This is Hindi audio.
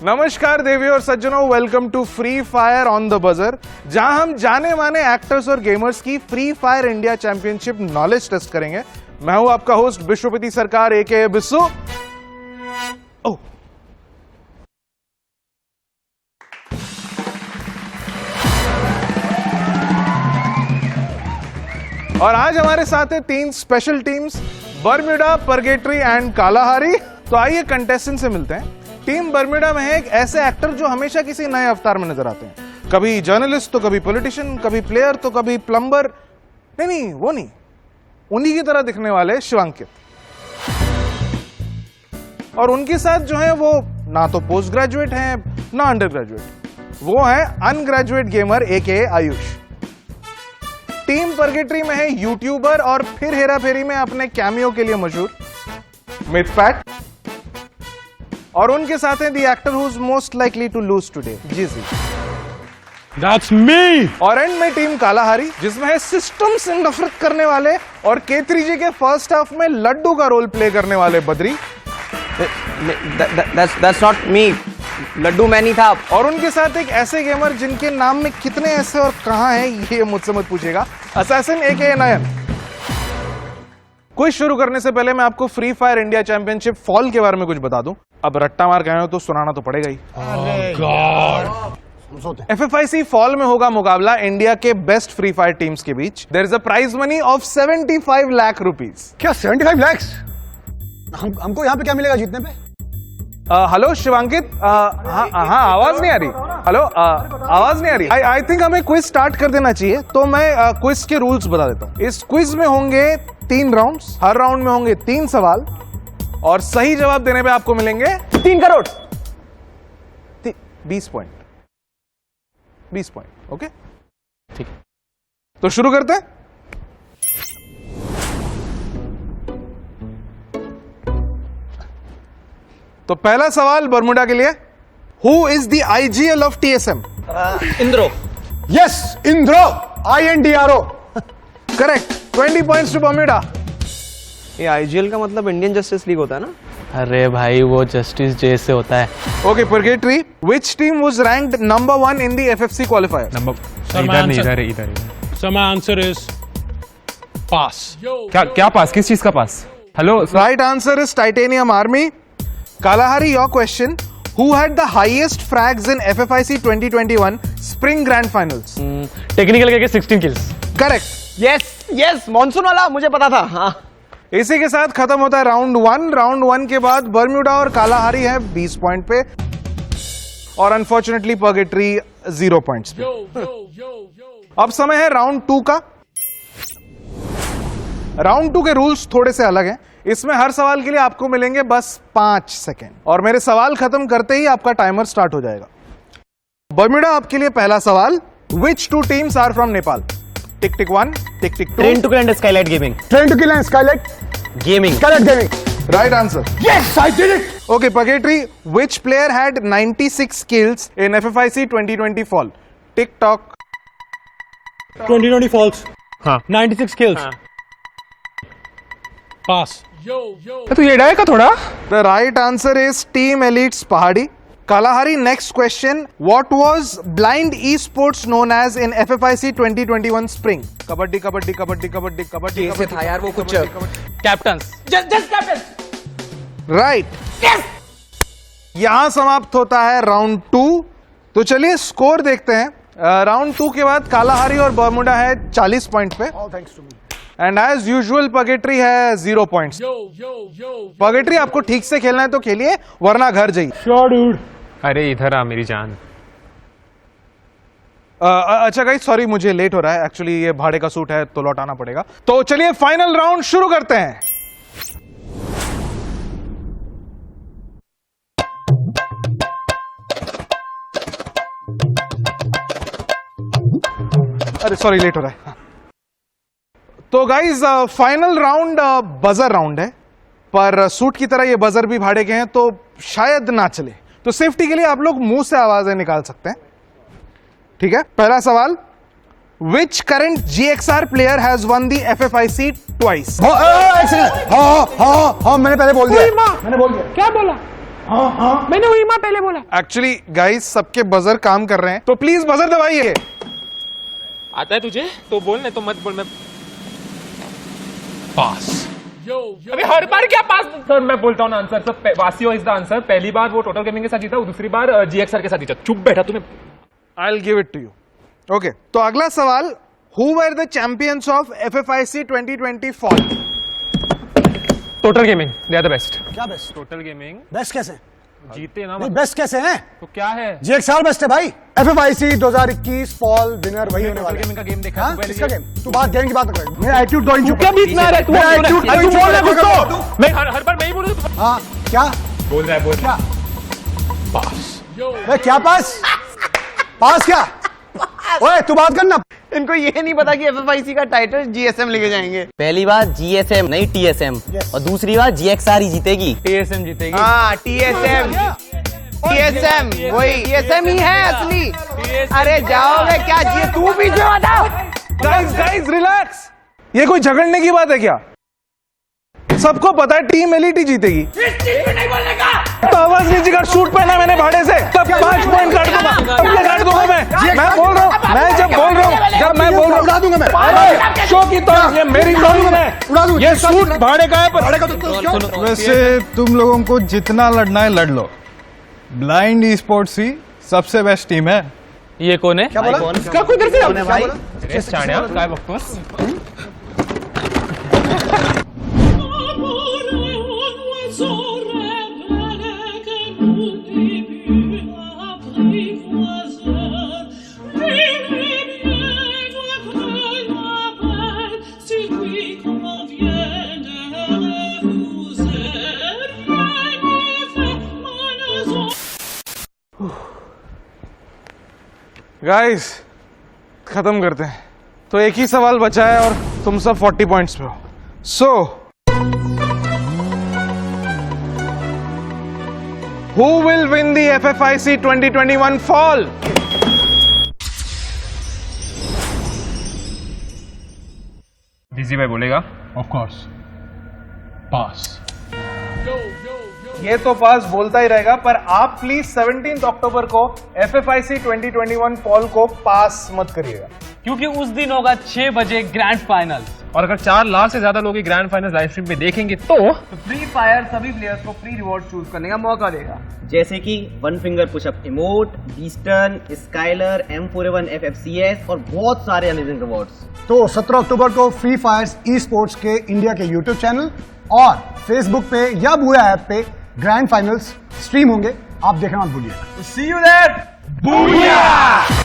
नमस्कार देवी और सज्जनों, welcome to free fire on the buzzer, जहां हम जाने माने एक्टर्स और गेमर्स की free fire India championship knowledge test करेंगे। मैं हूं आपका होस्ट विश्वपति सरकार एके बिस्सू। और आज हमारे साथ है तीन special teams, Bermuda, purgatory and Kalahari. तो आइए कंटेस्टेंट से मिलते हैं। टीम बर्म्यूडा में है एक ऐसे एक्टर जो हमेशा किसी नए अवतार में नजर आते हैं, कभी जर्नलिस्ट तो कभी पॉलिटिशियन, कभी प्लेयर तो कभी प्लम्बर। नहीं, वो नहीं, उन्हीं की तरह दिखने वाले शिवांकित। और उनके साथ जो है वो ना तो पोस्ट ग्रेजुएट है ना अंडर ग्रेजुएट, वो है अनग्रेजुएट गेमर एके आयुष। टीम परगेटरी में है यूट्यूबर और फिर हेरा फेरी में अपने कैमियो के लिए मशहूर मिथपैट। और उनके साथ है the actor who is most likely to lose today, GG. That's me! और एंड में टीम कालाहारी, जिसमें है सिस्टम से नफरत करने वाले और केतरी के फर्स्ट हाफ में लड्डू का रोल प्ले करने वाले Badri. That's not me. Laddu मैं नहीं था। और उनके साथ एक ऐसे गेमर जिनके नाम में कितने ऐसे और कहां है ये मुझसे मत पूछिएगा, असैसिन एके नयन। क्विज शुरू करने से पहले मैं आपको free fire India championship fall के बारे में कुछ बता दूं। अब रट्टा मार गए हो तो सुनाना तो पड़ेगा ही। FFIC फॉल में होगा मुकाबला इंडिया के बेस्ट फ्री फायर टीम्स के बीच। There is a prize money of 75 lakh rupees. क्या 75 लाख? हमको यहाँ पे क्या मिलेगा जीतने पे? हेलो शिवांकित, हाँ आवाज नहीं आ रही। हेलो, आवाज नहीं आ रही। आई थिंक हमें क्विज स्टार्ट कर देना चाहिए। तो मैं क्विज के रूल्स बता देता हूँ। इस क्विज में होंगे 3 राउंड्स, हर राउंड में होंगे 3 सवाल और सही जवाब देने पे आपको मिलेंगे 3 करोड़ 20 पॉइंट। 20 पॉइंट, ओके ठीक। तो शुरू करते हैं। तो पहला सवाल बर्मुडा के लिए, हु इज द IGL ऑफ TSM? Indro. Yes, Indro, INDRO। Correct, 20 points to Bermuda. ये IGL का मतलब इंडियन जस्टिस लीग होता है ना? अरे भाई वो जस्टिस जे से होता है। Okay purgatory, which team was ranked number 1 in the FFC qualifier? इधर। So my answer is pass. क्या पास? किस चीज का पास? Hello, right answer is titanium army. Kalahari, your question, who had the highest frags in FFIC 2021 spring grand finals? Technical करके 16 kills। करेक्ट। यस, मॉनसून वाला मुझे पता था। हाँ। इसी के साथ खत्म होता है राउंड 1। राउंड 1 के बाद बर्म्यूडा और कालाहारी है 20 पॉइंट पे और अनफॉर्चुनेटली परगेटरी 0 पॉइंट्स पे। अब समय है राउंड 2 का। राउंड 2 के रूल्स थोड़े से अलग हैं। इसमें हर सवाल के लिए आपको मिलेंगे बस 5 सेकेंड और मेरे सवाल खत्म करते ही आपका टाइमर स्टार्ट हो जाएगा। बर्म्यूडा, आपके लिए पहला सवाल, which 2 teams are from Nepal? Tick tick 1, tick tick 2। Train to kill and skylight gaming. Train to kill and skylight gaming. Skylight gaming. Right answer. Yes, I did it. Okay purgatory, which player had 96 kills in FFIC 2020 fall? Tick tock. 2020 false. हाँ। 96 kills. Pass. तो ये डाय का थोड़ा। The right answer is Team Elites पहाड़ी। Kalahari, next question. What was blind esports known as in FFIC 2021 spring? Kabaddi kabaddi kabaddi kabaddi kabaddi. कैसे था यार वो कुछ? कैप्टन्स। Just captain. राइट। यहां समाप्त होता है राउंड 2। तो चलिए स्कोर देखते हैं। राउंड 2 के बाद कालाहारी और बर्मुडा है 40 पॉइंट पे एंड एज यूजुअल परगेटरी है 0 पॉइंट्स। परगेटरी, आपको ठीक से खेलना है तो खेलिए वरना घर जाइए। Sure, dude. अरे इधर आ मेरी जान। अच्छा गाइस, सॉरी मुझे लेट हो रहा है। एक्चुअली ये भाड़े का सूट है तो लौटाना पड़ेगा। तो चलिए फाइनल राउंड शुरू करते हैं। अरे सॉरी लेट हो रहा है। तो guys final round buzzer round है, पर सूट की तरह ये बजर भी भाड़े के हैं तो शायद ना चले। तो सेफ्टी के लिए आप लोग मुंह से आवाजें निकाल सकते हैं, ठीक है? पहला सवाल, Which current GXR player has won the FFIC twice? हाँ, मैंने पहले बोल दिया। मैंने बोल दिया। क्या बोला? मैंने वही माँ पहले बोला। एक्चुअली गाइस सबके बजर काम कर रहे हैं, तो प्लीज बजर दबाइए। आता है तुझे तो बोल, नहीं तो मत बोल। मैं Pass. अबे हर बार क्या पास? सर मैं बोलता हूँ ना आंसर, सर वासियो इज द आंसर। पहली बार वो टोटल गेमिंग के साथ जीता, दूसरी बार जीएक्सआर के साथ जीता। चुप बैठा तुम्हें। I will give it to you. Okay, तो अगला सवाल, who were the champions of FFIC 2020 fall? Total gaming, they are the best. क्या बेस्ट? टोटल गेमिंग बेस्ट कैसे? जीते ना। नहीं बेस्ट कैसे हैं? तो क्या है? GXR बेस्ट है भाई। FFIC 2021 फॉल विनर वही होने वाला है। गेमिंग का गेम देखा हाँ? तू पहले किसका ये? गेम? तू बात गेम की बात कर। मेरा एटीट्यूड दो इंच क्या बीच में आ रहा है? तू मेरा बोल रहा है। attitude अरे दो तू इंच बोल रहा है कुछ ऊपर तो। कर। मैं हर बार मैं ही बोल रहा हूँ। हाँ क्या? बोल रहा है, बोल रहा है। मैं क्या पास? पास क्या? ओए तू बात करना। इनको ये नहीं पता कि FFIC का टाइटल GSM लेके जाएंगे। पहली बार GSM नहीं TSM और दूसरी बार GXR ही जीतेगी। TSM जीतेगी। हाँ TSM वही TSM ही है असली। अरे जाओगे क्या जी, तू बीच में बताओ। गाइस रिलैक्स, ये कोई झगड़ने की बात है क्या? सबको पता है टीम एलिटी जीतेगी। नहीं बोलने का तो आवाज नीचे कर। शूट पहना मैंने भाड़े से, तब 5 पॉइंट काट दूंगा। अब ये काट दूंगा मैं बोल रहा हूँ, मैं जब बोल रहा हूँ उड़ा दूंगा मैं। अरे शो की तो ये मेरी प्रॉब्लम है। उड़ा दूंगा। ये सूट भाड़े का है पर भाड़े का तो क्यों? वैसे तुम लोगों को जितना लड़ना है लड़ लो। ब्लाइंड ई स्पोर्ट्स ही सबसे बेस्ट टीम है। ये कौन है? क्या बोला? इसका कोई इधर से कौन है भाई? अरे चाणया काय बघतोस? गाइस खत्म करते हैं। तो एक ही सवाल बचा है और तुम सब 40 पॉइंट्स पे हो। So who will win the FFIC 2021 fall? DG भाई बोलेगा। Of course. Pass. ये तो पास बोलता ही रहेगा, पर आप प्लीज 17 अक्टूबर को FFIC 2021 फॉल को पास मत करिएगा। क्योंकि उस दिन होगा 6 बजे ग्रैंड फाइनल। और अगर 4 लाख से ज्यादा लोग ग्रैंड फाइनल लाइव स्ट्रीम पे देखेंगे तो फ्री फायर सभी प्लेयर्स को फ्री रिवॉर्ड चूज करने का मौका देगा। जैसे कि 1 फिंगर पुशअप इमोट, बीस्टन, स्काइलर, M4A1 FFCS और बहुत सारे अमेजिंग रिवॉर्ड्स। तो 17 अक्टूबर को फ्री फायर ई स्पोर्ट्स के इंडिया के YouTube चैनल और फेसबुक पे या बूया ऐप पे ग्रैंड फाइनल्स स्ट्रीम होंगे। आप देखना मत भूलिएगा। सी यू देयर। बूया।